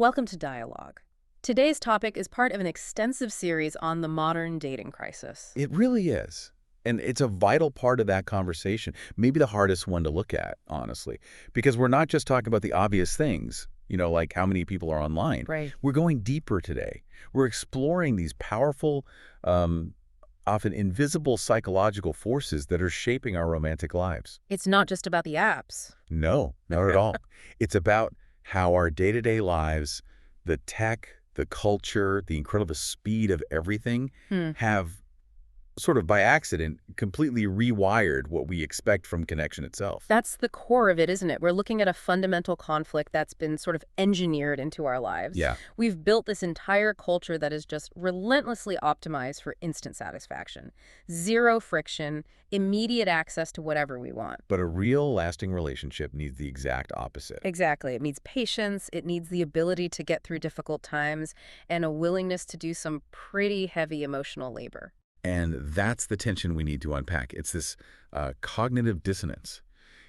Welcome to Dialogue. Today's topic is part of an extensive series on the modern dating crisis. It really is. And it's a vital part of that conversation, maybe the hardest one to look at, honestly, because we're not just talking about the obvious things, like how many people are online. Right. We're going deeper today. We're exploring these powerful, often invisible psychological forces that are shaping our romantic lives. It's not just about the apps. No, not at all. It's about how our day-to-day lives, the tech, the culture, the incredible speed of everything Hmm. have sort of by accident, completely rewired what we expect from connection itself. That's the core of it, isn't it? We're looking at a fundamental conflict that's been sort of engineered into our lives. Yeah. We've built this entire culture that is just relentlessly optimized for instant satisfaction. Zero friction, immediate access to whatever we want. But a real lasting relationship needs the exact opposite. Exactly. It needs patience, it needs the ability to get through difficult times, and a willingness to do some pretty heavy emotional labor. And that's the tension we need to unpack. It's this cognitive dissonance.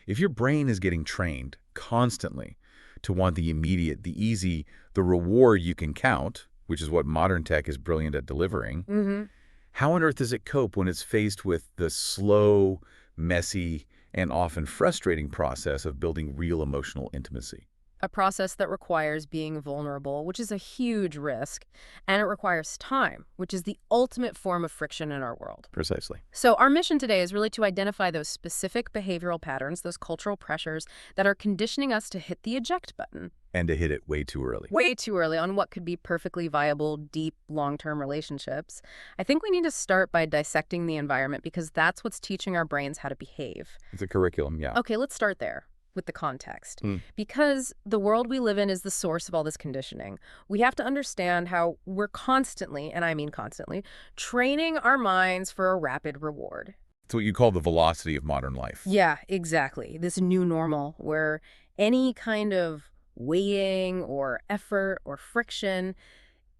If your brain is getting trained constantly to want the immediate, the easy, the reward you can count, which is what modern tech is brilliant at delivering, how on earth does it cope when it's faced with the slow, messy, and often frustrating process of building real emotional intimacy? A process that requires being vulnerable, which is a huge risk, and it requires time, which is the ultimate form of friction in our world. Precisely. So our mission today is really to identify those specific behavioral patterns, those cultural pressures that are conditioning us to hit the eject button And to hit it way too early. way too early on what could be perfectly viable, deep, long-term relationships. I think we need to start by dissecting the environment because that's what's teaching our brains how to behave. It's a curriculum, yeah. Okay, let's start there with the context. Mm. Because the world we live in is the source of all this conditioning. We have to understand how we're constantly, and I mean constantly, training our minds for a rapid reward. It's what you call the velocity of modern life. Yeah, exactly. This new normal where any kind of waiting or effort or friction,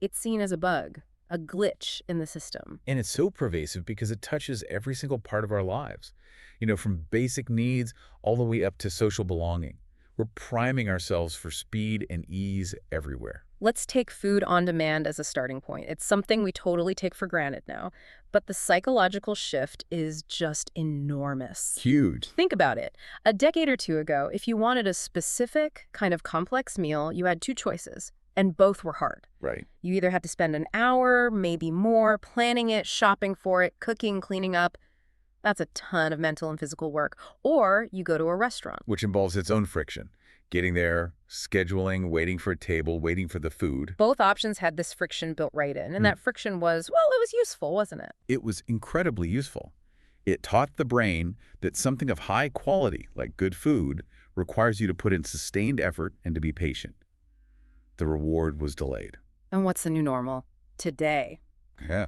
it's seen as a bug, a glitch in the system. And it's so pervasive because it touches every single part of our lives. From basic needs all the way up to social belonging. We're priming ourselves for speed and ease everywhere. Let's take food on demand as a starting point. It's something we totally take for granted now, but the psychological shift is just enormous. Huge. Think about it. A decade or two ago, if you wanted a specific kind of complex meal, you had two choices, and both were hard. Right. You either had to spend an hour, maybe more, planning it, shopping for it, cooking, cleaning up. That's a ton of mental and physical work. Or you go to a restaurant. Which involves its own friction. Getting there, scheduling, waiting for a table, waiting for the food. Both options had this friction built right in, and that friction was, well, it was useful, wasn't it? It was incredibly useful. It taught the brain that something of high quality, like good food, requires you to put in sustained effort and to be patient. The reward was delayed. And what's the new normal? Today. Yeah.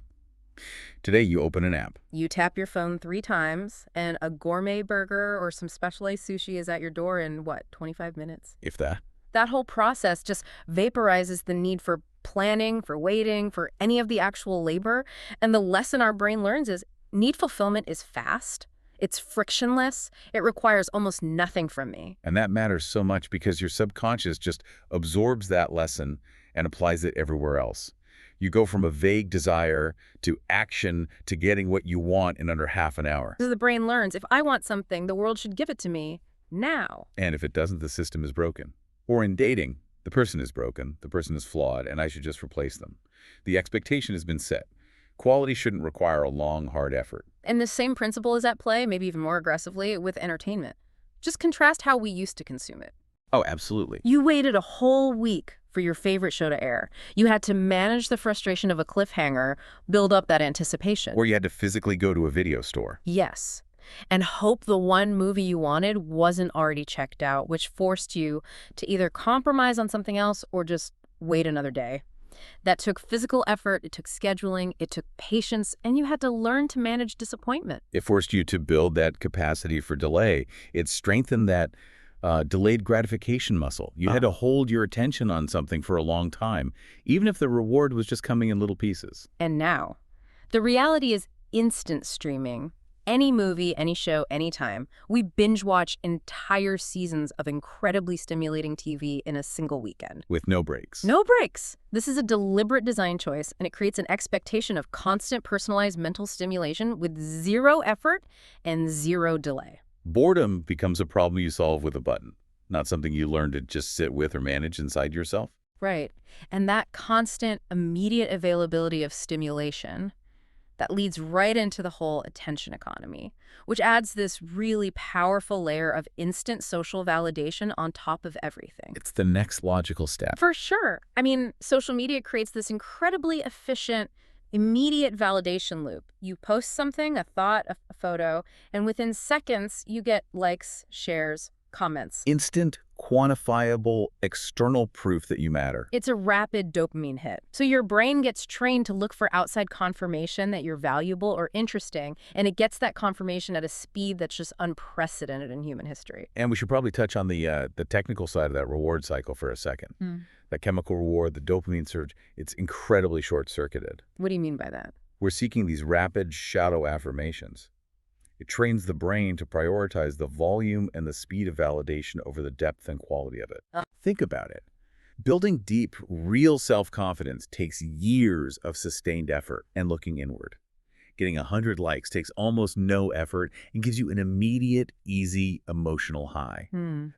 Today, you open an app. You tap your phone 3 times, and a gourmet burger or some specialized sushi is at your door in, 25 minutes? If that. That whole process just vaporizes the need for planning, for waiting, for any of the actual labor. And the lesson our brain learns is need fulfillment is fast. It's frictionless. It requires almost nothing from me. And that matters so much because your subconscious just absorbs that lesson and applies it everywhere else. You go from a vague desire to action to getting what you want in under half an hour. So the brain learns, if I want something, the world should give it to me now. And if it doesn't, the system is broken. Or in dating, the person is broken, the person is flawed, and I should just replace them. The expectation has been set. Quality shouldn't require a long, hard effort. And the same principle is at play, maybe even more aggressively, with entertainment. Just contrast how we used to consume it. Oh, absolutely. You waited a whole week for your favorite show to air. You had to manage the frustration of a cliffhanger, build up that anticipation. Or you had to physically go to a video store. Yes. And hope the one movie you wanted wasn't already checked out, which forced you to either compromise on something else or just wait another day. That took physical effort, it took scheduling, it took patience, and you had to learn to manage disappointment. It forced you to build that capacity for delay. It strengthened that delayed gratification muscle. You had to hold your attention on something for a long time, even if the reward was just coming in little pieces. And now, the reality is instant streaming, Any movie, any show, anytime. We binge watch entire seasons of incredibly stimulating TV in a single weekend. With no breaks. No breaks. This is a deliberate design choice, and it creates an expectation of constant personalized mental stimulation with zero effort and zero delay. Boredom becomes a problem you solve with a button, not something you learn to just sit with or manage inside yourself. Right. And that constant, immediate availability of stimulation, that leads right into the whole attention economy, which adds this really powerful layer of instant social validation on top of everything. It's the next logical step. For sure. I mean, social media creates this incredibly efficient, immediate validation loop. You post something, a thought, a photo, and within seconds, you get likes, shares, comments. Instant, quantifiable, external proof that you matter. It's a rapid dopamine hit. So your brain gets trained to look for outside confirmation that you're valuable or interesting, and it gets that confirmation at a speed that's just unprecedented in human history. And we should probably touch on the technical side of that reward cycle for a second. That chemical reward, the dopamine surge, it's incredibly short-circuited. What do you mean by that? We're seeking these rapid, shallow affirmations. It trains the brain to prioritize the volume and the speed of validation over the depth and quality of it. Think about it. Building deep, real self-confidence takes years of sustained effort and looking inward. Getting 100 likes takes almost no effort and gives you an immediate, easy, emotional high.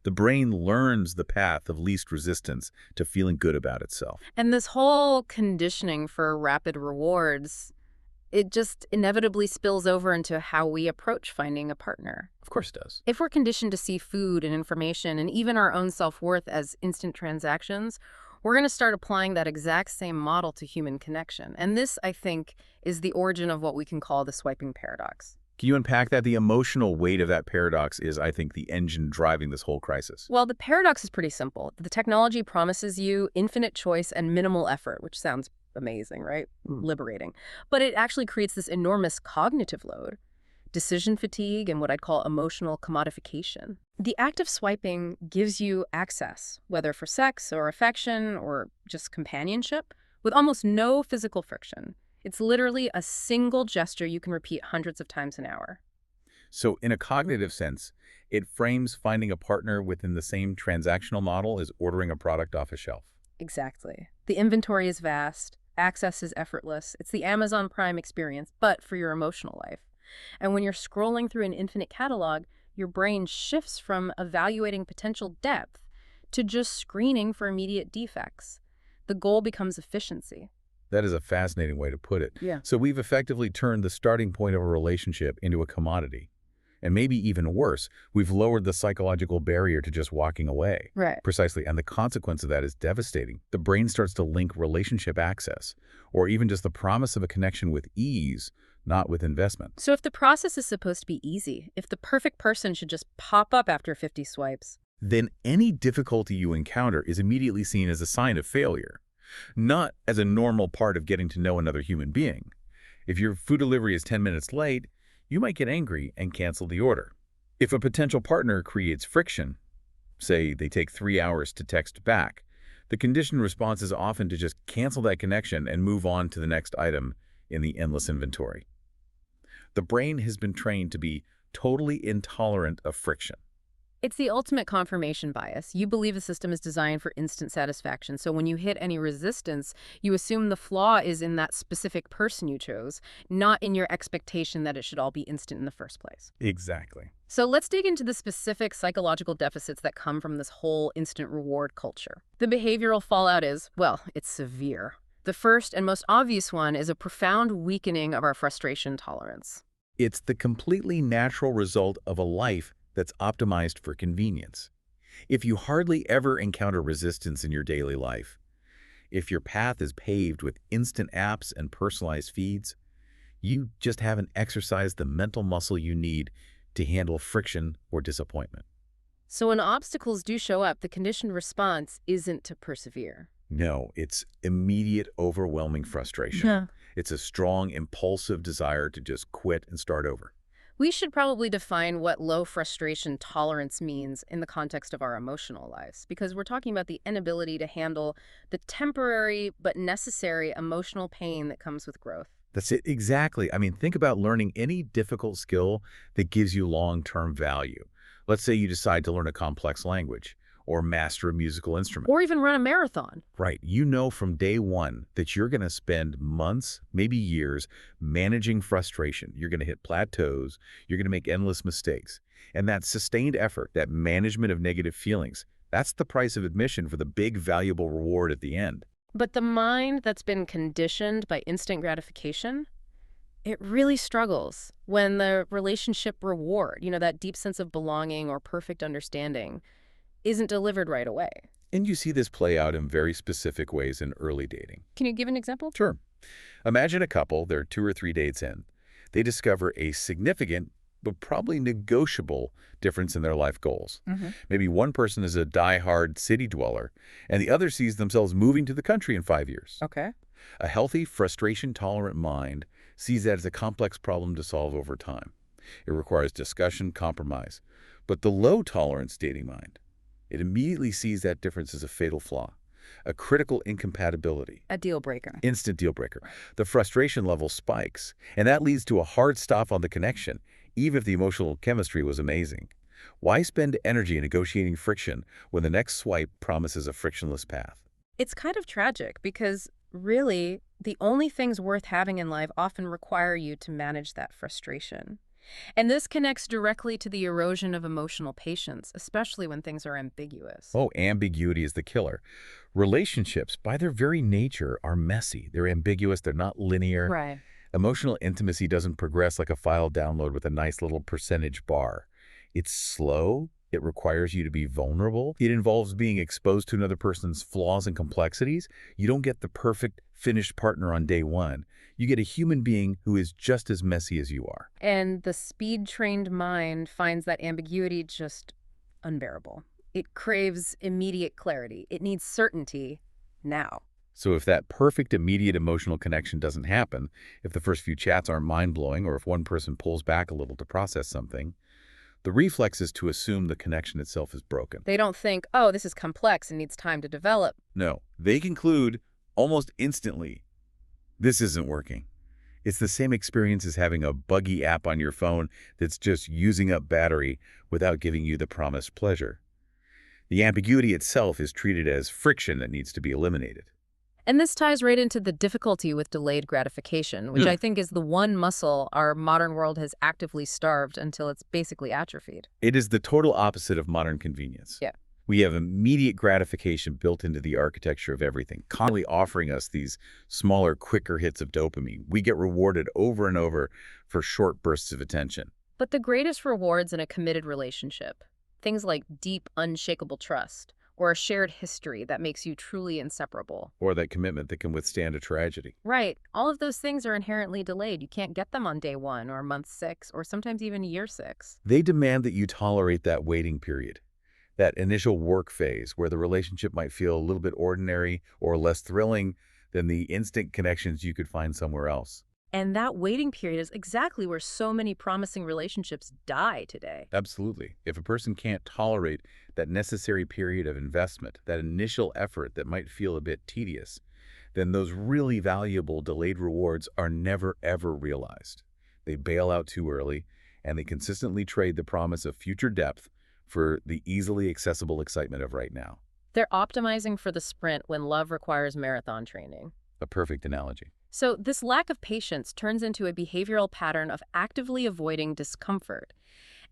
The brain learns the path of least resistance to feeling good about itself. And this whole conditioning for rapid rewards, it just inevitably spills over into how we approach finding a partner. Of course it does. If we're conditioned to see food and information and even our own self-worth as instant transactions, we're going to start applying that exact same model to human connection. And this, I think, is the origin of what we can call the swiping paradox. Can you unpack that? The emotional weight of that paradox is, I think, the engine driving this whole crisis. Well, the paradox is pretty simple. The technology promises you infinite choice and minimal effort, which sounds amazing, right? Liberating. But it actually creates this enormous cognitive load, decision fatigue, and what I'd call emotional commodification. The act of swiping gives you access, whether for sex or affection or just companionship, with almost no physical friction. It's literally a single gesture you can repeat hundreds of times an hour. So in a cognitive sense, it frames finding a partner within the same transactional model as ordering a product off a shelf. Exactly. The inventory is vast. Access is effortless. It's the Amazon Prime experience, but for your emotional life. And when you're scrolling through an infinite catalog, your brain shifts from evaluating potential depth to just screening for immediate defects. The goal becomes efficiency. That is a fascinating way to put it. Yeah. So we've effectively turned the starting point of a relationship into a commodity. And maybe even worse, we've lowered the psychological barrier to just walking away. Right. Precisely. And the consequence of that is devastating. The brain starts to link relationship access, or even just the promise of a connection with ease, not with investment. So if the process is supposed to be easy, if the perfect person should just pop up after 50 swipes, then any difficulty you encounter is immediately seen as a sign of failure, not as a normal part of getting to know another human being. If your food delivery is 10 minutes late, you might get angry and cancel the order. If a potential partner creates friction, say they take 3 hours to text back, the conditioned response is often to just cancel that connection and move on to the next item in the endless inventory. The brain has been trained to be totally intolerant of friction. it's the ultimate confirmation bias. You believe a system is designed for instant satisfaction, so when you hit any resistance, you assume the flaw is in that specific person you chose, not in your expectation that it should all be instant in the first place. Exactly. So let's dig into the specific psychological deficits that come from this whole instant reward culture. The behavioral fallout is, well, it's severe. The first and most obvious one is a profound weakening of our frustration tolerance. It's the completely natural result of a life that's optimized for convenience. If you hardly ever encounter resistance in your daily life, if your path is paved with instant apps and personalized feeds, you just haven't exercised the mental muscle you need to handle friction or disappointment. So when obstacles do show up, the conditioned response isn't to persevere. No, it's immediate, overwhelming frustration. Yeah. It's a strong, impulsive desire to just quit and start over. We should probably define what low frustration tolerance means in the context of our emotional lives, because we're talking about the inability to handle the temporary but necessary emotional pain that comes with growth. That's it, exactly. I mean, think about learning any difficult skill that gives you long-term value. Let's say you decide to learn a complex language or master a musical instrument. Or even run a marathon. Right. You know from day one that you're going to spend months, maybe years, managing frustration. You're going to hit plateaus. You're going to make endless mistakes. And that sustained effort, that management of negative feelings, that's the price of admission for the big, valuable reward at the end. But the mind that's been conditioned by instant gratification, it really struggles when the relationship reward, that deep sense of belonging or perfect understanding, isn't delivered right away. And you see this play out in very specific ways in early dating. Can you give an example? Sure. Imagine a couple, they're 2 or 3 dates in. They discover a significant, but probably negotiable difference in their life goals. Maybe one person is a die-hard city dweller, and the other sees themselves moving to the country in 5 years. Okay. A healthy, frustration-tolerant mind sees that as a complex problem to solve over time. It requires discussion, compromise. But the low-tolerance dating mind, it immediately sees that difference as a fatal flaw, a critical incompatibility. A deal breaker. Instant deal breaker. The frustration level spikes, and that leads to a hard stop on the connection, even if the emotional chemistry was amazing. Why spend energy negotiating friction when the next swipe promises a frictionless path? It's kind of tragic because, really, the only things worth having in life often require you to manage that frustration. And this connects directly to the erosion of emotional patience, especially when things are ambiguous. Oh, ambiguity is the killer. Relationships, by their very nature, are messy. They're ambiguous. They're not linear. Right. Emotional intimacy doesn't progress like a file download with a nice little percentage bar. It's slow. It requires you to be vulnerable. It involves being exposed to another person's flaws and complexities. You don't get the perfect, finished partner on day one. You get a human being who is just as messy as you are. And the speed-trained mind finds that ambiguity just unbearable. It craves immediate clarity. It needs certainty now. So if that perfect, immediate emotional connection doesn't happen, if the first few chats aren't mind-blowing, or if one person pulls back a little to process something, the reflex is to assume the connection itself is broken. They don't think, oh, this is complex and needs time to develop. No, they conclude almost instantly, this isn't working. It's the same experience as having a buggy app on your phone that's just using up battery without giving you the promised pleasure. The ambiguity itself is treated as friction that needs to be eliminated. And this ties right into the difficulty with delayed gratification, which I think is the one muscle our modern world has actively starved until it's basically atrophied. It is the total opposite of modern convenience. Yeah. We have immediate gratification built into the architecture of everything, constantly offering us these smaller, quicker hits of dopamine. We get rewarded over and over for short bursts of attention. But the greatest rewards in a committed relationship, things like deep, unshakable trust, or a shared history that makes you truly inseparable. Or that commitment that can withstand a tragedy. Right. All of those things are inherently delayed. You can't get them on day 1 or month 6 or sometimes even year 6. They demand that you tolerate that waiting period, that initial work phase where the relationship might feel a little bit ordinary or less thrilling than the instant connections you could find somewhere else. And that waiting period is exactly where so many promising relationships die today. Absolutely. If a person can't tolerate that necessary period of investment, that initial effort that might feel a bit tedious, then those really valuable delayed rewards are never, ever realized. They bail out too early, and they consistently trade the promise of future depth for the easily accessible excitement of right now. They're optimizing for the sprint when love requires marathon training. A perfect analogy. So this lack of patience turns into a behavioral pattern of actively avoiding discomfort.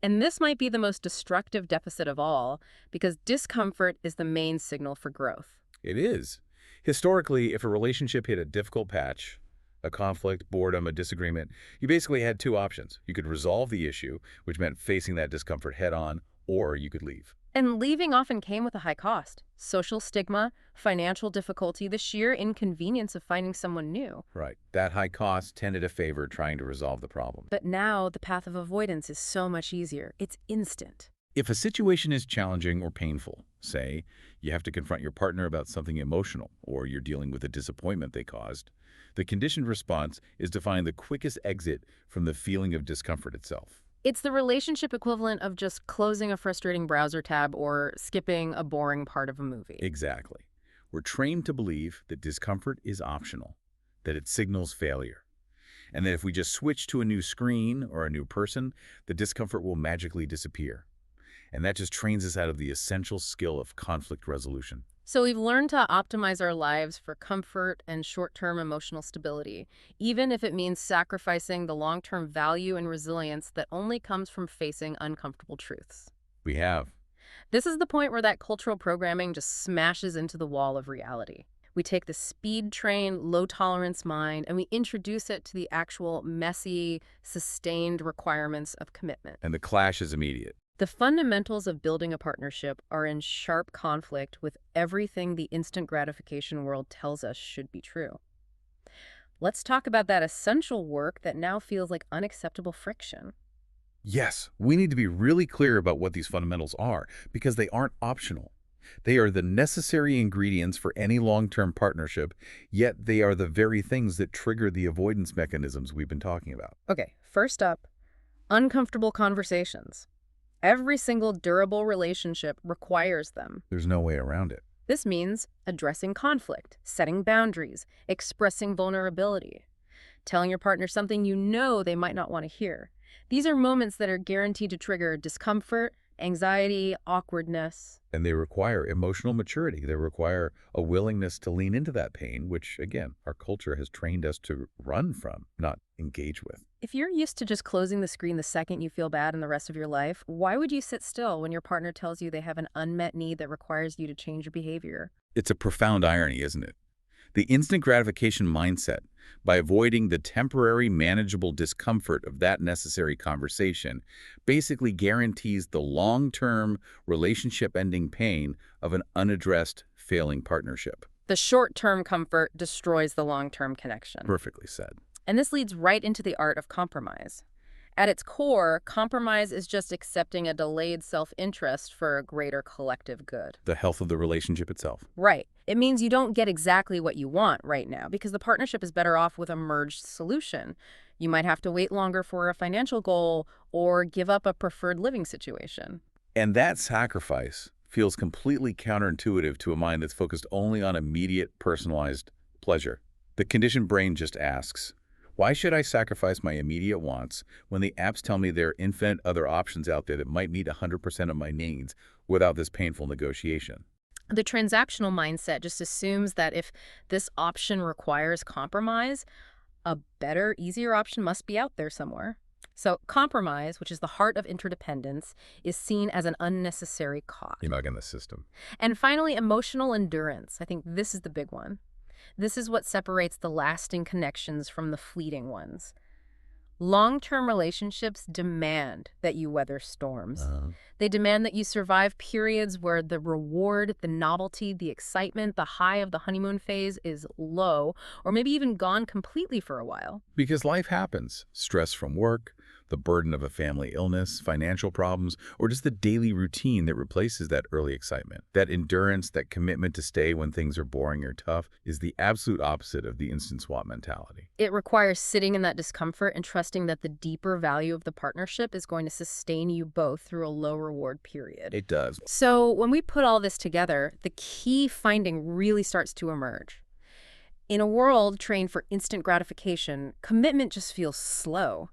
And this might be the most destructive deficit of all, because discomfort is the main signal for growth. It is. Historically, if a relationship hit a difficult patch, a conflict, boredom, a disagreement, you basically had 2 options. You could resolve the issue, which meant facing that discomfort head on, or you could leave. And leaving often came with a high cost. Social stigma, financial difficulty, the sheer inconvenience of finding someone new. Right. That high cost tended to favor trying to resolve the problem. But now the path of avoidance is so much easier. It's instant. If a situation is challenging or painful, say you have to confront your partner about something emotional or you're dealing with a disappointment they caused, the conditioned response is to find the quickest exit from the feeling of discomfort itself. It's the relationship equivalent of just closing a frustrating browser tab or skipping a boring part of a movie. Exactly. We're trained to believe that discomfort is optional, that it signals failure. And then if we just switch to a new screen or a new person, the discomfort will magically disappear. And that just trains us out of the essential skill of conflict resolution. So we've learned to optimize our lives for comfort and short-term emotional stability, even if it means sacrificing the long-term value and resilience that only comes from facing uncomfortable truths. We have. This is the point where that cultural programming just smashes into the wall of reality. We take the speed train, low tolerance mind, and we introduce it to the actual messy, sustained requirements of commitment. And the clash is immediate. The fundamentals of building a partnership are in sharp conflict with everything the instant gratification world tells us should be true. Let's talk about that essential work that now feels like unacceptable friction. Yes, we need to be really clear about what these fundamentals are because they aren't optional. They are the necessary ingredients for any long-term partnership, yet they are the very things that trigger the avoidance mechanisms we've been talking about. Okay, first up, uncomfortable conversations. Every single durable relationship requires them. There's no way around it. This means addressing conflict, setting boundaries, expressing vulnerability, telling your partner something you know they might not want to hear. These are moments that are guaranteed to trigger discomfort, anxiety, awkwardness. And they require emotional maturity. They require a willingness to lean into that pain, which, again, our culture has trained us to run from, not engage with. If you're used to just closing the screen the second you feel bad in the rest of your life, why would you sit still when your partner tells you they have an unmet need that requires you to change your behavior? It's a profound irony, isn't it? The instant gratification mindset, by avoiding the temporary manageable discomfort of that necessary conversation, basically guarantees the long-term relationship-ending pain of an unaddressed failing partnership. The short-term comfort destroys the long-term connection. Perfectly said. And this leads right into the art of compromise. At its core, compromise is just accepting a delayed self-interest for a greater collective good. The health of the relationship itself. Right. It means you don't get exactly what you want right now because the partnership is better off with a merged solution. You might have to wait longer for a financial goal or give up a preferred living situation. And that sacrifice feels completely counterintuitive to a mind that's focused only on immediate, personalized pleasure. The conditioned brain just asks, why should I sacrifice my immediate wants when the apps tell me there are infinite other options out there that might meet 100% of my needs without this painful negotiation? The transactional mindset just assumes that if this option requires compromise, a better, easier option must be out there somewhere. So compromise, which is the heart of interdependence, is seen as an unnecessary cost. You're not in the system. And finally, emotional endurance. I think this is the big one. This is what separates the lasting connections from the fleeting ones. Long-term relationships demand that you weather storms. They demand that you survive periods where the reward, the novelty, the excitement, the high of the honeymoon phase is low, or maybe even gone completely for a while. Because life happens. Stress from work, the burden of a family illness, financial problems, or just the daily routine that replaces that early excitement. That endurance, that commitment to stay when things are boring or tough is the absolute opposite of the instant swap mentality. It requires sitting in that discomfort and trusting that the deeper value of the partnership is going to sustain you both through a low reward period. It does. So when we put all this together, the key finding really starts to emerge. In a world trained for instant gratification, commitment just feels slow.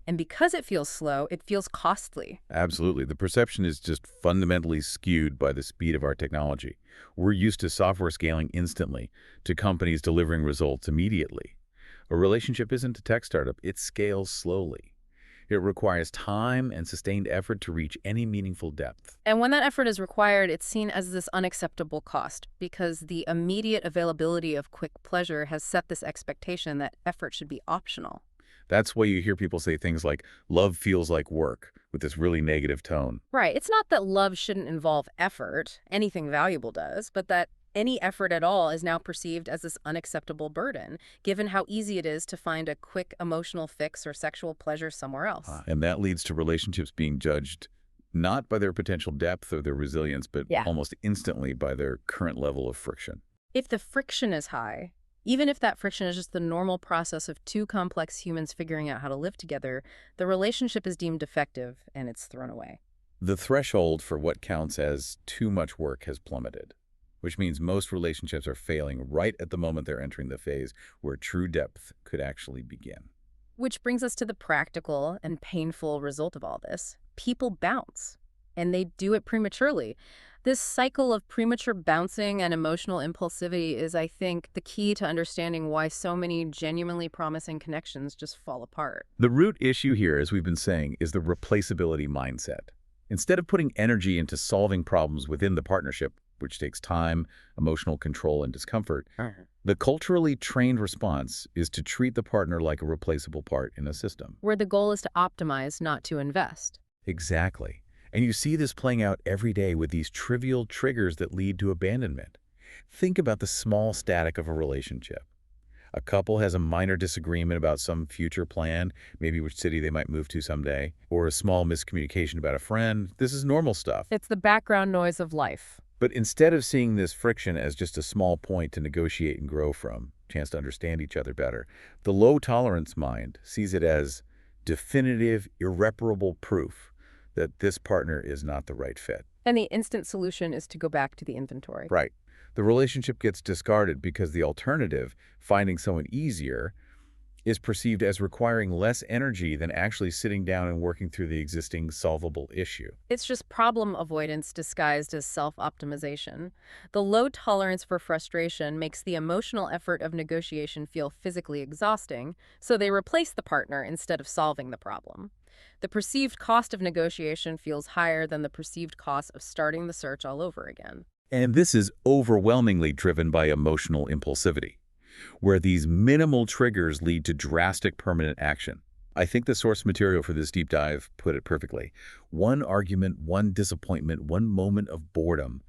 And because it feels slow, it feels costly. Absolutely. The perception is just fundamentally skewed by the speed of our technology. We're used to software scaling instantly, to companies delivering results immediately. A relationship isn't a tech startup. It scales slowly. It requires time and sustained effort to reach any meaningful depth. And when that effort is required, it's seen as this unacceptable cost because the immediate availability of quick pleasure has set this expectation that effort should be optional. That's why you hear people say things like, love feels like work, with this really negative tone. Right. It's not that love shouldn't involve effort. Anything valuable does, but that any effort at all is now perceived as this unacceptable burden, given how easy it is to find a quick emotional fix or sexual pleasure somewhere else. And that leads to relationships being judged not by their potential depth or their resilience, but almost instantly by their current level of friction. If the friction is high, even if that friction is just the normal process of two complex humans figuring out how to live together, the relationship is deemed defective and it's thrown away. The threshold for what counts as too much work has plummeted, which means most relationships are failing right at the moment they're entering the phase where true depth could actually begin. Which brings us to the practical and painful result of all this. People bounce, and they do it prematurely. This cycle of premature bouncing and emotional impulsivity is, I think, the key to understanding why so many genuinely promising connections just fall apart. The root issue here, as we've been saying, is the replaceability mindset. Instead of putting energy into solving problems within the partnership, which takes time, emotional control, and discomfort, the culturally trained response is to treat the partner like a replaceable part in a system. Where the goal is to optimize, not to invest. Exactly. And you see this playing out every day with these trivial triggers that lead to abandonment. Think about the small static of a relationship. A couple has a minor disagreement about some future plan, maybe which city they might move to someday, or a small miscommunication about a friend. This is normal stuff. It's the background noise of life. But instead of seeing this friction as just a small point to negotiate and grow from, chance to understand each other better, the low-tolerance mind sees it as definitive, irreparable proof that this partner is not the right fit. And the instant solution is to go back to the inventory. Right. The relationship gets discarded because the alternative, finding someone easier, is perceived as requiring less energy than actually sitting down and working through the existing solvable issue. It's just problem avoidance disguised as self-optimization. The low tolerance for frustration makes the emotional effort of negotiation feel physically exhausting, so they replace the partner instead of solving the problem. The perceived cost of negotiation feels higher than the perceived cost of starting the search all over again. And this is overwhelmingly driven by emotional impulsivity, where these minimal triggers lead to drastic permanent action. I think the source material for this deep dive put it perfectly. One argument, one disappointment, one moment of boredom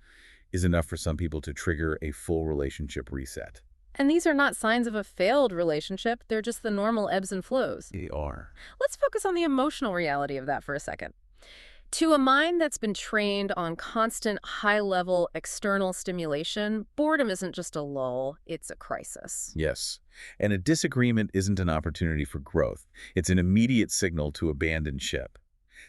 is enough for some people to trigger a full relationship reset. And these are not signs of a failed relationship, they're just the normal ebbs and flows. They are. Let's focus on the emotional reality of that for a second. To a mind that's been trained on constant high-level external stimulation, boredom isn't just a lull, it's a crisis. Yes. And a disagreement isn't an opportunity for growth. It's an immediate signal to abandon ship.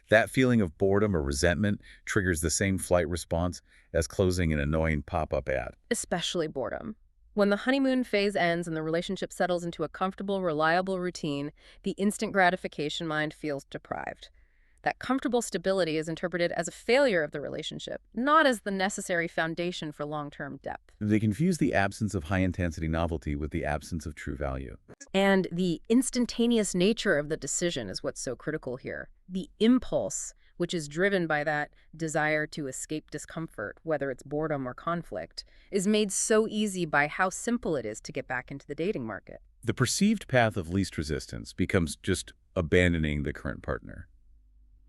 That feeling of boredom or resentment triggers the same flight response as closing an annoying pop-up ad. Especially boredom. When the honeymoon phase ends and the relationship settles into a comfortable, reliable routine, the instant gratification mind feels deprived. That comfortable stability is interpreted as a failure of the relationship, not as the necessary foundation for long-term depth. They confuse the absence of high-intensity novelty with the absence of true value. And the instantaneous nature of the decision is what's so critical here. The impulse, which is driven by that desire to escape discomfort, whether it's boredom or conflict, is made so easy by how simple it is to get back into the dating market. The perceived path of least resistance becomes just abandoning the current partner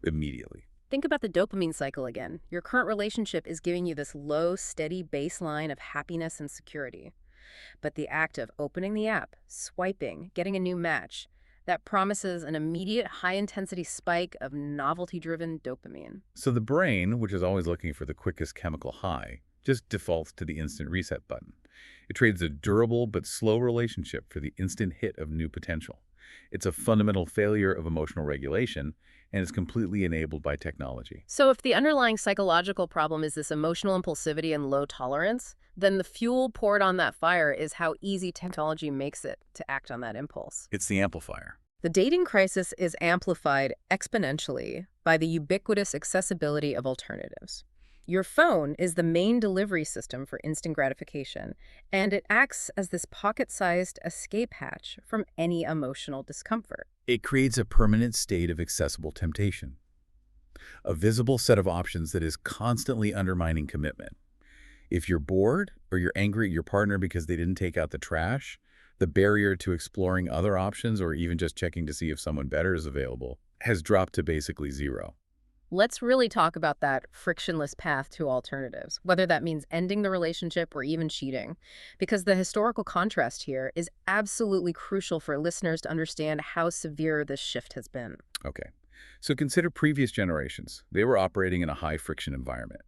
immediately. Think about the dopamine cycle again. Your current relationship is giving you this low, steady baseline of happiness and security. But the act of opening the app, swiping, getting a new match, that promises an immediate high-intensity spike of novelty-driven dopamine. So the brain, which is always looking for the quickest chemical high, just defaults to the instant reset button. It trades a durable but slow relationship for the instant hit of new potential. It's a fundamental failure of emotional regulation, and is completely enabled by technology. So if the underlying psychological problem is this emotional impulsivity and low tolerance, then the fuel poured on that fire is how easy technology makes it to act on that impulse. It's the amplifier. The dating crisis is amplified exponentially by the ubiquitous accessibility of alternatives. Your phone is the main delivery system for instant gratification, and it acts as this pocket-sized escape hatch from any emotional discomfort. It creates a permanent state of accessible temptation, a visible set of options that is constantly undermining commitment. If you're bored or you're angry at your partner because they didn't take out the trash, the barrier to exploring other options or even just checking to see if someone better is available has dropped to basically zero. Let's really talk about that frictionless path to alternatives, whether that means ending the relationship or even cheating, because the historical contrast here is absolutely crucial for listeners to understand how severe this shift has been. Okay, so consider previous generations. They were operating in a high-friction environment.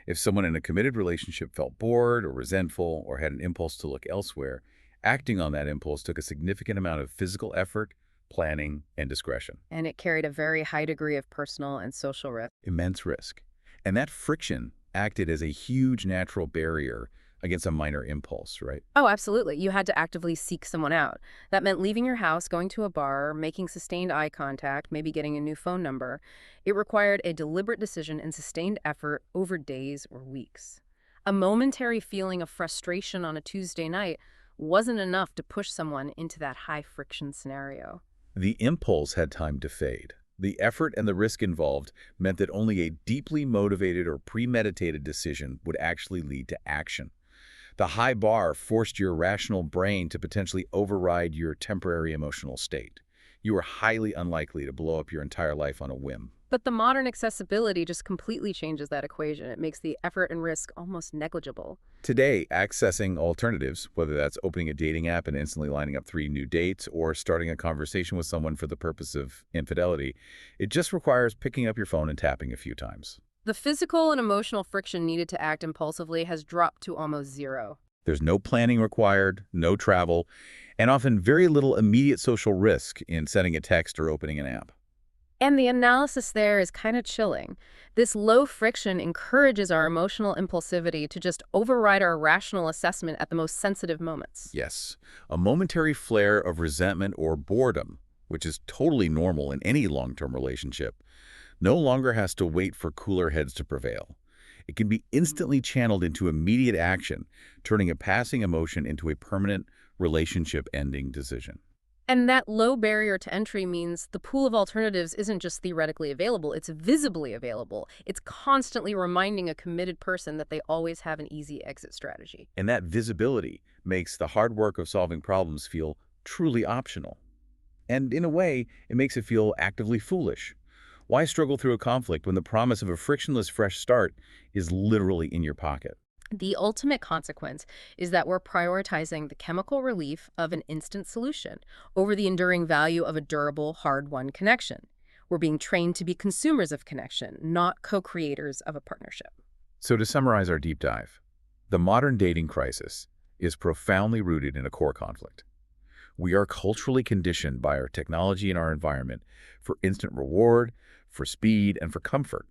If someone in a committed relationship felt bored or resentful or had an impulse to look elsewhere, acting on that impulse took a significant amount of physical effort, planning, and discretion. And it carried a very high degree of personal and social risk. Immense risk. And that friction acted as a huge natural barrier against a minor impulse, right? Oh, absolutely. You had to actively seek someone out. That meant leaving your house, going to a bar, making sustained eye contact, maybe getting a new phone number. It required a deliberate decision and sustained effort over days or weeks. A momentary feeling of frustration on a Tuesday night wasn't enough to push someone into that high friction scenario. The impulse had time to fade. The effort and the risk involved meant that only a deeply motivated or premeditated decision would actually lead to action. The high bar forced your rational brain to potentially override your temporary emotional state. You were highly unlikely to blow up your entire life on a whim. But the modern accessibility just completely changes that equation. It makes the effort and risk almost negligible. Today, accessing alternatives, whether that's opening a dating app and instantly lining up 3 new dates or starting a conversation with someone for the purpose of infidelity, it just requires picking up your phone and tapping a few times. The physical and emotional friction needed to act impulsively has dropped to almost zero. There's no planning required, no travel, and often very little immediate social risk in sending a text or opening an app. And the analysis there is kind of chilling. This low friction encourages our emotional impulsivity to just override our rational assessment at the most sensitive moments. Yes, a momentary flare of resentment or boredom, which is totally normal in any long-term relationship, no longer has to wait for cooler heads to prevail. It can be instantly channeled into immediate action, turning a passing emotion into a permanent relationship-ending decision. And that low barrier to entry means the pool of alternatives isn't just theoretically available, it's visibly available. It's constantly reminding a committed person that they always have an easy exit strategy. And that visibility makes the hard work of solving problems feel truly optional. And in a way, it makes it feel actively foolish. Why struggle through a conflict when the promise of a frictionless fresh start is literally in your pocket? The ultimate consequence is that we're prioritizing the chemical relief of an instant solution over the enduring value of a durable, hard-won connection. We're being trained to be consumers of connection, not co-creators of a partnership. So to summarize our deep dive, the modern dating crisis is profoundly rooted in a core conflict. We are culturally conditioned by our technology and our environment for instant reward, for speed, and for comfort.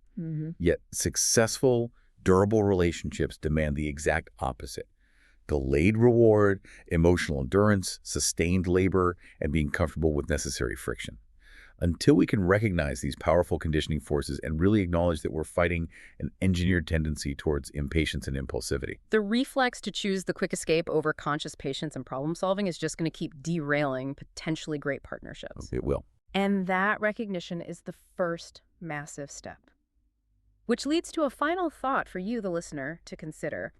Yet successful, durable relationships demand the exact opposite: delayed reward, emotional endurance, sustained labor, and being comfortable with necessary friction. Until we can recognize these powerful conditioning forces and really acknowledge that we're fighting an engineered tendency towards impatience and impulsivity. The reflex to choose the quick escape over conscious patience and problem solving is just going to keep derailing potentially great partnerships. It will. And that recognition is the first massive step. Which leads to a final thought for you, the listener, to consider.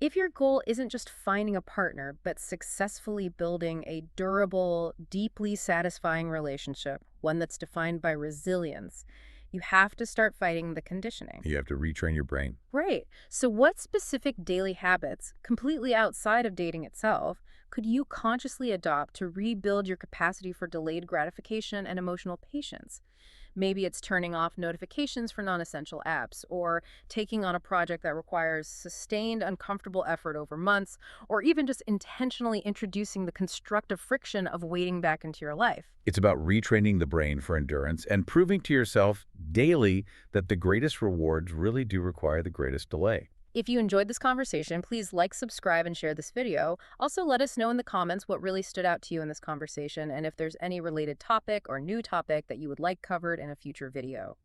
If your goal isn't just finding a partner, but successfully building a durable, deeply satisfying relationship, one that's defined by resilience, you have to start fighting the conditioning. You have to retrain your brain. Right. So what specific daily habits, completely outside of dating itself, could you consciously adopt to rebuild your capacity for delayed gratification and emotional patience? Maybe it's turning off notifications for non-essential apps, or taking on a project that requires sustained, uncomfortable effort over months, or even just intentionally introducing the constructive friction of wading back into your life. It's about retraining the brain for endurance and proving to yourself daily that the greatest rewards really do require the greatest delay. If you enjoyed this conversation, please like, subscribe, and share this video. Also, let us know in the comments what really stood out to you in this conversation and if there's any related topic or new topic that you would like covered in a future video.